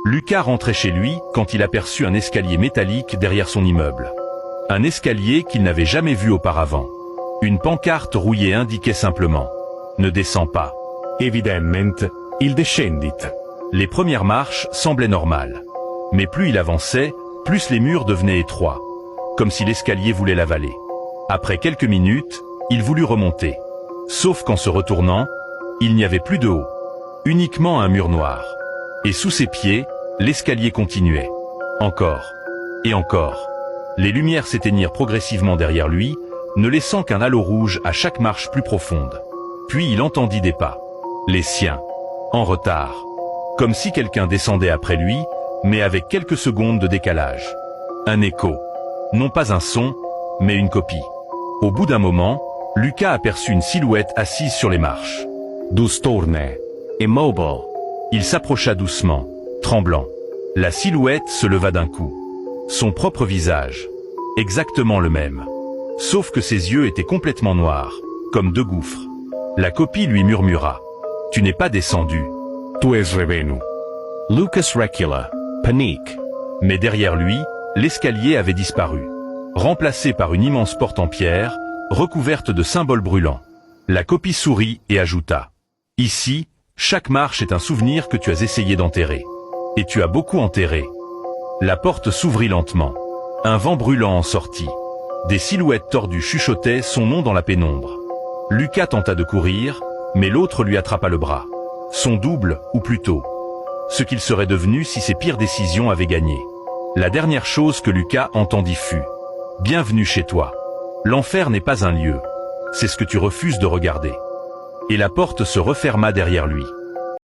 Lucas rentrait chez lui quand il aperçut un escalier métallique derrière son immeuble. Un escalier qu'il n'avait jamais vu auparavant. Une pancarte rouillée indiquait simplement « Ne descends pas ». Evidemment, il descendit. Les premières marches semblaient normales. Mais plus il avançait, plus les murs devenaient étroits, comme si l'escalier voulait l'avaler. Après quelques minutes, il voulut remonter. Sauf qu'en se retournant, il n'y avait plus de haut. Uniquement un mur noir. Et sous ses pieds, l'escalier continuait. Encore. Et encore. Les lumières s'éteignirent progressivement derrière lui, ne laissant qu'un halo rouge à chaque marche plus profonde. Puis il entendit des pas. Les siens. En retard. Comme si quelqu'un descendait après lui, mais avec quelques secondes de décalage. Un écho. Non pas un son, mais une copie. Au bout d'un moment, Lucas aperçut une silhouette assise sur les marches. Du storne. Immobile. Il s'approcha doucement, tremblant. La silhouette se leva d'un coup. Son propre visage. Exactement le même. Sauf que ses yeux étaient complètement noirs, comme deux gouffres. La copie lui murmura. « Tu n'es pas descendu. » Tu es revenu. Lucas recula. Panique. Mais derrière lui, l'escalier avait disparu. Remplacé par une immense porte en pierre, recouverte de symboles brûlants. La copie sourit et ajouta. « Ici, chaque marche est un souvenir que tu as essayé d'enterrer. Et tu as beaucoup enterré. » La porte s'ouvrit lentement. Un vent brûlant en sortit. Des silhouettes tordues chuchotaient son nom dans la pénombre. Lucas tenta de courir, mais l'autre lui attrapa le bras. Son double, ou plutôt, ce qu'il serait devenu si ses pires décisions avaient gagné. La dernière chose que Lucas entendit fut « Bienvenue chez toi. L'enfer n'est pas un lieu. C'est ce que tu refuses de regarder. » Et la porte se referma derrière lui.